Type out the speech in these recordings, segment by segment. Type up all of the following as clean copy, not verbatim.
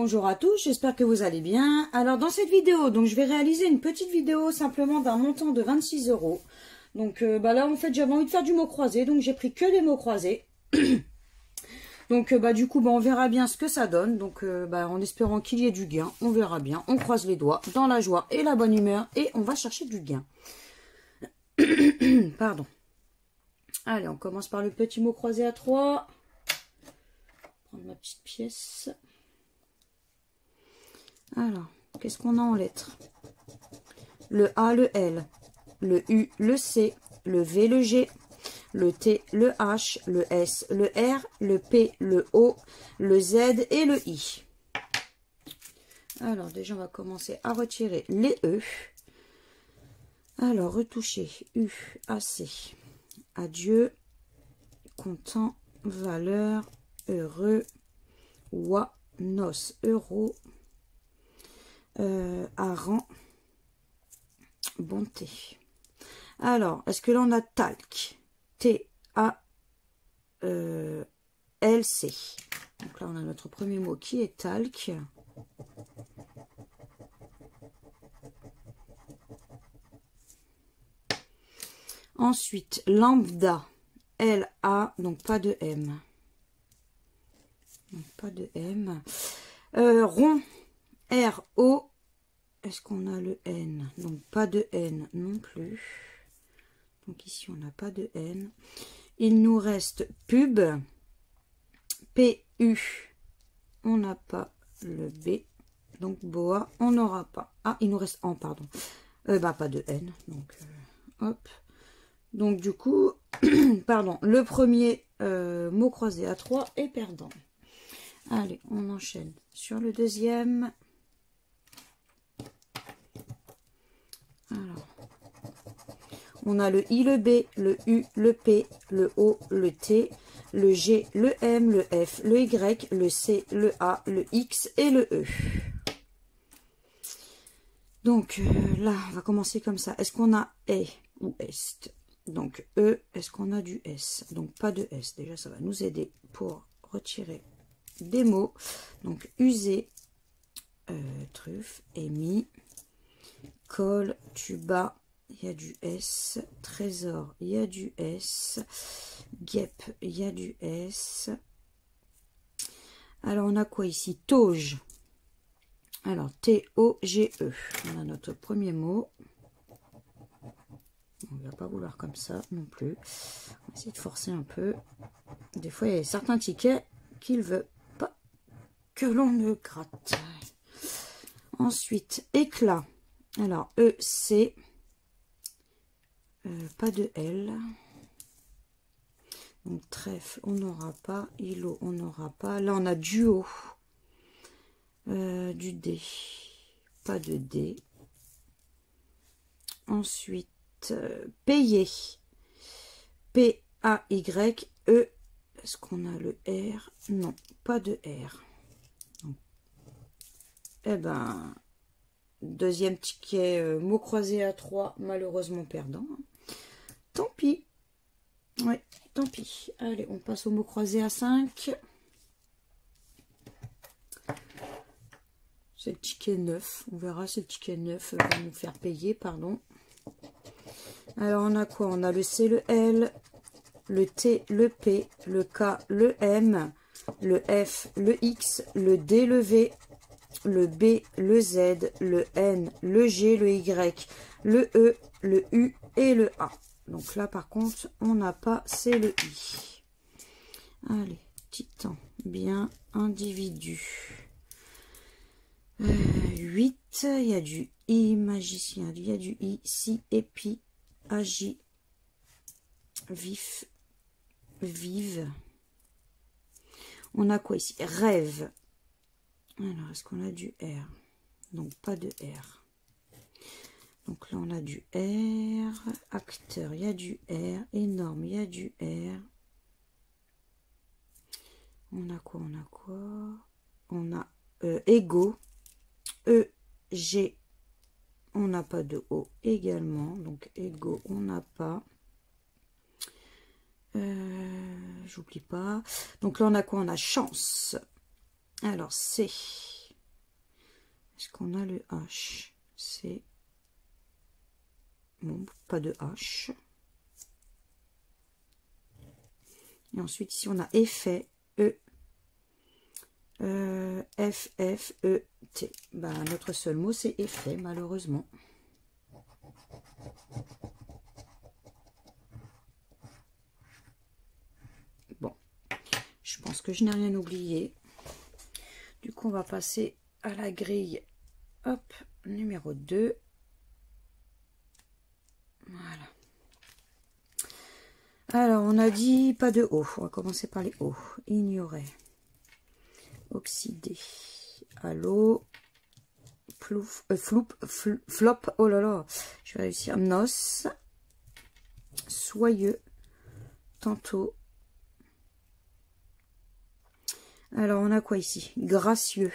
Bonjour à tous, j'espère que vous allez bien. Alors dans cette vidéo, donc je vais réaliser une petite vidéo simplement d'un montant de 26 €. Donc là en fait j'avais envie de faire du mot croisé, donc j'ai pris que des mots croisés. Donc du coup on verra bien ce que ça donne. Donc en espérant qu'il y ait du gain, on verra bien. On croise les doigts dans la joie et la bonne humeur et on va chercher du gain. Pardon. Allez, on commence par le petit mot croisé à 3. Prendre ma petite pièce. Alors, qu'est-ce qu'on a en lettres? Le A, le L, le U, le C, le V, le G, le T, le H, le S, le R, le P, le O, le Z et le I. Alors, déjà, on va commencer à retirer les E. Alors, retoucher U, AC, adieu, content, valeur, heureux, oie, noce, euro, hareng, bonté. Alors, est-ce que là on a talc? T-A-L-C. Donc là on a notre premier mot qui est talc. Ensuite, lambda. L-A, donc pas de M. Donc pas de M. Rond. R-O. Est-ce qu'on a le N? Donc pas de N non plus. Donc ici on n'a pas de N. Il nous reste pub. P-U. On n'a pas le B. Donc boa, on n'aura pas. Ah, il nous reste en, pardon. Pas de N. Donc hop. Donc du coup, pardon, le premier mot croisé à 3 est perdant. Allez, on enchaîne sur le deuxième. Alors, on a le I, le B, le U, le P, le O, le T, le G, le M, le F, le Y, le C, le A, le X et le E. Donc là, on va commencer comme ça. Est-ce qu'on a E ou Est? Donc E, est-ce qu'on a du S? Donc pas de S. Déjà, ça va nous aider pour retirer des mots. Donc user, truffe, émis. Col, tuba, il y a du S. Trésor, il y a du S. Guêpe, il y a du S. Alors, on a quoi ici? Tauge. Alors, T-O-G-E. On a notre premier mot. On ne va pas vouloir comme ça non plus. On va essayer de forcer un peu. Des fois, il y a certains tickets qui ne veulent pas que l'on ne gratte. Ensuite, éclat. Alors, E-C, pas de L. Donc, trèfle, on n'aura pas. Îlot, on n'aura pas. Là, on a duo. Du D. Pas de D. Ensuite, payer. P-A-Y-E. Est-ce qu'on a le R? Non, pas de R. Donc, eh ben... Deuxième ticket, mot croisé à 3, malheureusement perdant. Tant pis. Oui, tant pis. Allez, on passe au mot croisé à 5. C'est le ticket 9. On verra si le ticket 9 va nous faire payer, pardon. Alors, on a quoi? On a le C, le L, le T, le P, le K, le M, le F, le X, le D, le V, le B, le Z, le N, le G, le Y, le E, le U et le A. Donc là, par contre, on n'a pas, c'est le I. Allez, titan, bien, individu. 8, il y a du I, magicien, il y a du I, si, épi, agit, vif, vive. On a quoi ici? Rêve. Alors, est-ce qu'on a du R? Donc, pas de R. Donc là, on a du R. Acteur, il y a du R. Énorme, il y a du R. On a quoi? On a quoi? On a égaux. E, G. On n'a pas de O également. Donc, égaux, on n'a pas. J'oublie pas. Donc là, on a quoi? On a chance. Alors, C. Est-ce qu'on a le H? C'est... Bon, pas de H. Et ensuite, ici, on a effet, E, F, F, E, T. Ben, notre seul mot, c'est effet, malheureusement. Bon, je pense que je n'ai rien oublié. Du coup, on va passer à la grille, hop, numéro 2. Voilà. Alors, on a dit pas de O. On va commencer par les O. Ignorer. Oxydé. Halo. Plouf, flop. Oh là là. Je vais réussir. Noce. Soyeux. Tantôt. Alors, on a quoi ici? Gracieux.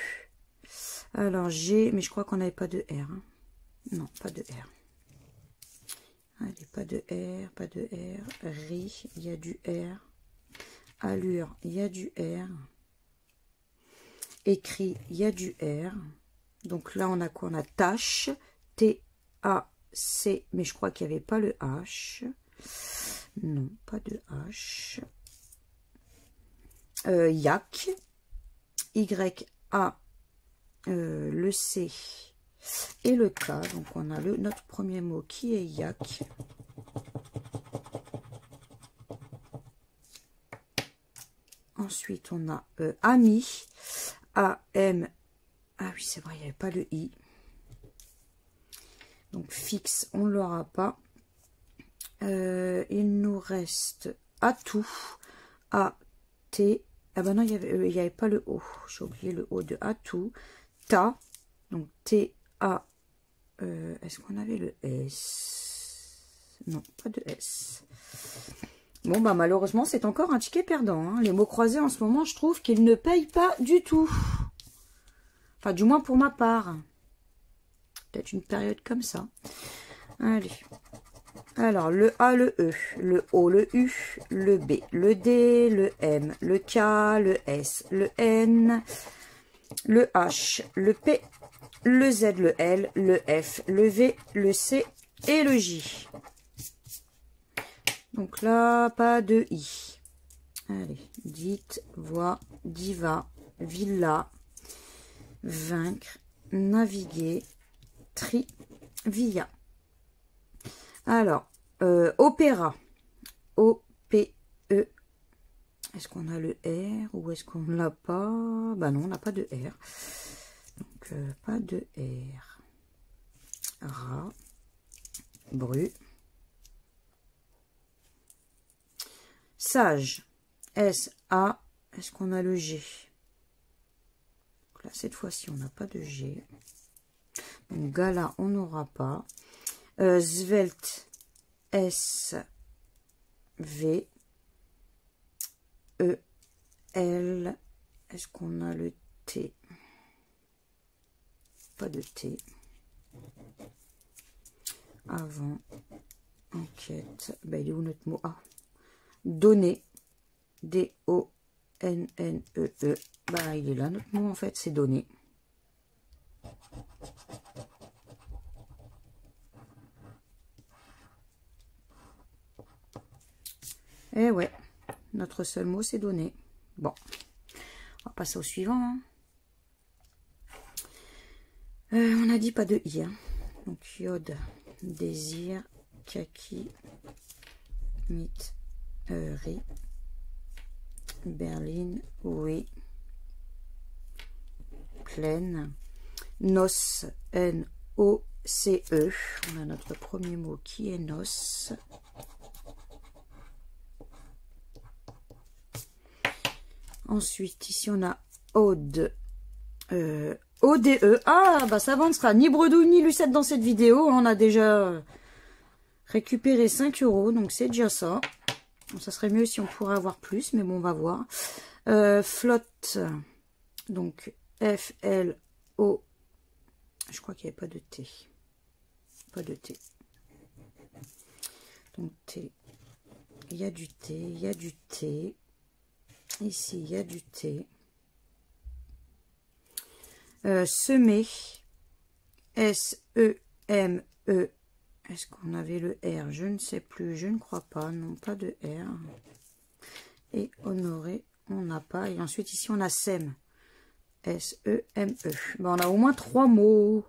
Alors, G. Mais je crois qu'on n'avait pas de R. Hein. Non, pas de R. Allez, pas de R, pas de R. Ri, il y a du R. Allure, il y a du R. Écrit, il y a du R. Donc là, on a quoi? On a tâche, T-A-C, mais je crois qu'il n'y avait pas le H. Non, pas de H. Yak, Y-A, le C et le K. Donc on a notre premier mot qui est yak. Ensuite on a ami, A-M. Ah oui, c'est vrai, il n'y avait pas le I. Donc fixe, on ne l'aura pas. Il nous reste atout, A-T. Ah ben non, il n'y avait pas le O. J'ai oublié le O de atout. Ta, donc T-A. Est-ce qu'on avait le S? Non, pas de S. Bon, bah malheureusement, c'est encore un ticket perdant. Hein. Les mots croisés, en ce moment, je trouve qu'ils ne payent pas du tout. Enfin, du moins pour ma part. Peut-être une période comme ça. Allez. Alors, le A, le E, le O, le U, le B, le D, le M, le K, le S, le N, le H, le P, le Z, le L, le F, le V, le C et le J. Donc là, pas de I. Allez, dites, voix, diva, villa, vaincre, naviguer, tri, via. Alors, opéra, O-P-E. Est-ce qu'on a le R ou est-ce qu'on ne l'a pas? Bah non, on n'a pas de R. Donc, pas de R. Rat, bru. Sage, S-A. Est-ce qu'on a le G? Donc là, cette fois-ci, on n'a pas de G. Donc, gala, on n'aura pas. Svelte, S-V. E-L. Est-ce qu'on a le T? Pas de T. Avant. Enquête. Ben, il est où notre mot? Ah. Donner. D-O-N-N-E-E. Bah, il est là, notre mot, en fait, c'est donner. Eh ouais, notre seul mot, c'est donner. Bon, on va passer au suivant. Hein. On a dit pas de I. Hein. Donc, iode, désir, kaki, mythe, riz, berline, oui, pleine, noce, N-O-C-E. On a notre premier mot qui est noce. Ensuite, ici, on a Aude. O-D-E. Ah, bah ça va, on ne sera ni bredouille ni lucette dans cette vidéo. On a déjà récupéré 5 €, donc c'est déjà ça. Bon, ça serait mieux si on pourrait avoir plus, mais bon, on va voir. Flotte. Donc, F-L-O. Je crois qu'il n'y avait pas de T. Pas de T. Donc, T. Il y a du T, il y a du T. Ici, il y a du T. Semer, S, E, M, E. Est-ce qu'on avait le R? Je ne sais plus, je ne crois pas. Non, pas de R. Et Honoré, on n'a pas. Et ensuite, ici, on a SEM. S-E-M-E. Ben, on a au moins 3 mots.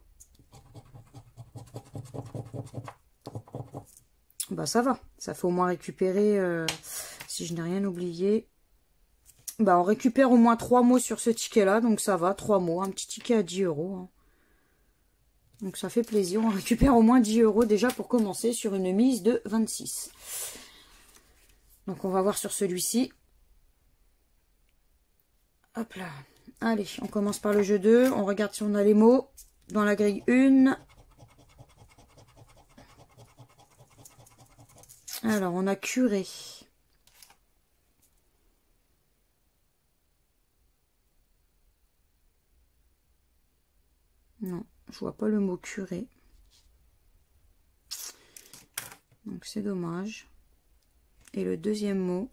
Bah ça va. Ça fait au moins récupérer, si je n'ai rien oublié. Bah on récupère au moins 3 mots sur ce ticket-là. Donc ça va, 3 mots. Un petit ticket à 10 €. Hein. Donc ça fait plaisir. On récupère au moins 10 € déjà pour commencer sur une mise de 26. Donc on va voir sur celui-ci. Hop là. Allez, on commence par le jeu 2. On regarde si on a les mots dans la grille 1. Alors, on a curé. Non, je vois pas le mot curé. Donc, c'est dommage. Et le deuxième mot.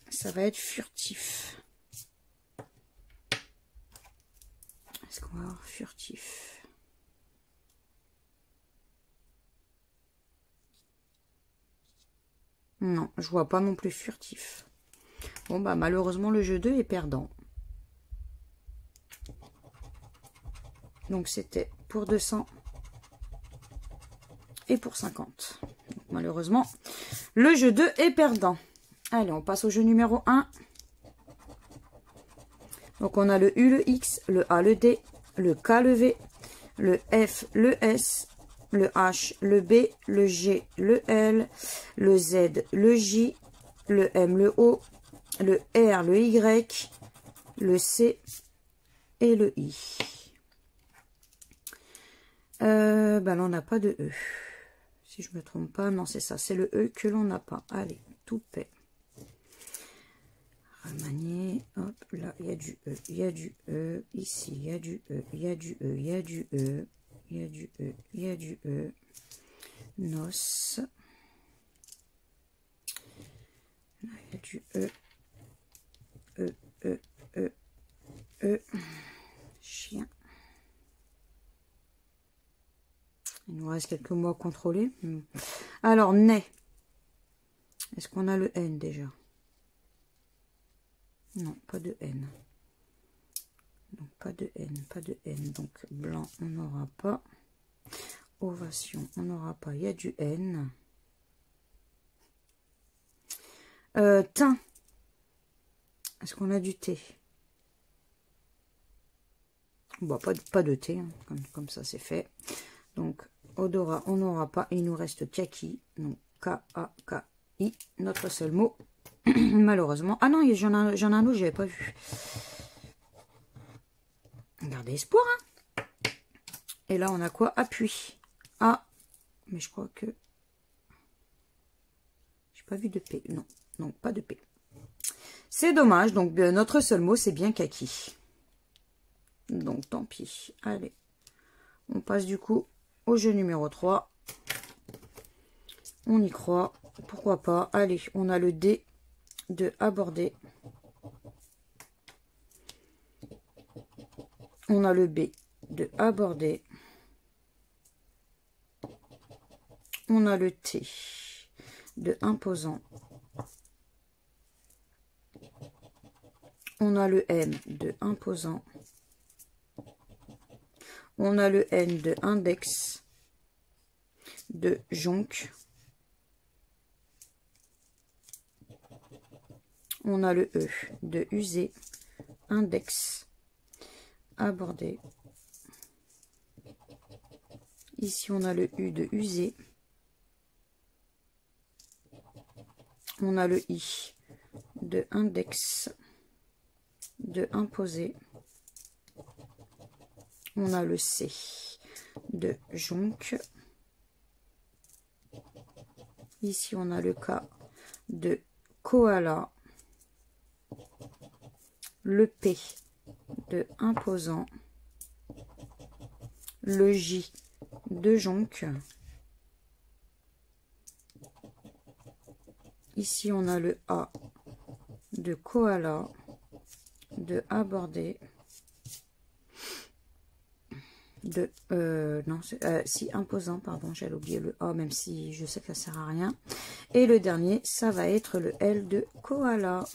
Ça va être furtif. Est-ce qu'on va avoir furtif? Non, je vois pas non plus furtif. Bon, bah malheureusement, le jeu 2 est perdant. Donc, c'était pour 200 et pour 50. Donc, malheureusement, le jeu 2 est perdant. Allez, on passe au jeu numéro 1. Donc, on a le U, le X, le A, le D, le K, le V, le F, le S, le H, le B, le G, le L, le Z, le J, le M, le O, le R, le Y, le C et le I. Ben là, on n'a pas de E. Si je ne me trompe pas, non, c'est ça. C'est le E que l'on n'a pas. Allez, tout paix. Remanier, hop, là, il y a du E, il y a du E. Ici, il y a du E, il y a du E, il y a du E. Il y a du E, il y a du E. Nos. Là, il y a du E. E, E, E, E. Chien. Il nous reste quelques mots à contrôler. Alors, nez. Est-ce qu'on a le N déjà? Non, pas de N. Donc, pas de N, pas de N. Donc, blanc, on n'aura pas. Ovation, on n'aura pas. Il y a du N. Teint. Est-ce qu'on a du T? Bon, pas de T, hein. Comme ça, c'est fait. Donc, odorat, on n'aura pas. Il nous reste kaki. Donc, K-A-K-I. Notre seul mot. Malheureusement. Ah non, j'en ai un autre, je n'avais pas vu. Gardez espoir. Hein. Et là, on a quoi? Appui. Ah, mais je crois que... j'ai pas vu de P. Non, non, pas de P. C'est dommage. Donc, notre seul mot, c'est bien kaki. Donc, tant pis. Allez. On passe du coup au jeu numéro 3. On y croit. Pourquoi pas. Allez, on a le D de aborder. On a le B de aborder. On a le T de imposant. On a le M de imposant. On a le N de index, de jonc. On a le E de user, index, aborder. Ici, on a le U de user. On a le I de index, de imposer. On a le C de jonc. Ici, on a le K de koala. Le P de imposant. Le J de jonc. Ici, on a le A de koala. de aborder. Non, si imposant, pardon, j'allais oublier le A, même si je sais que ça sert à rien. Et le dernier, ça va être le L de koala.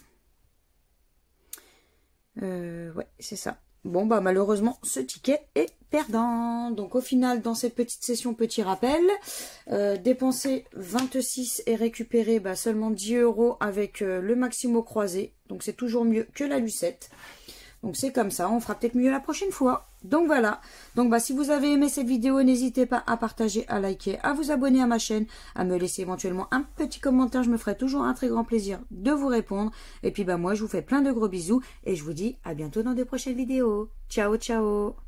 Ouais, c'est ça. Bon, bah malheureusement, ce ticket est perdant. Donc au final, dans cette petite session, petit rappel, dépenser 26 et récupérer seulement 10 € avec le Maximo croisé. Donc c'est toujours mieux que la lucette. Donc c'est comme ça, on fera peut-être mieux la prochaine fois. Donc voilà, donc si vous avez aimé cette vidéo, n'hésitez pas à partager, à liker, à vous abonner à ma chaîne, à me laisser éventuellement un petit commentaire, je me ferai toujours un très grand plaisir de vous répondre. Et puis moi je vous fais plein de gros bisous et je vous dis à bientôt dans de prochaines vidéos. Ciao ciao.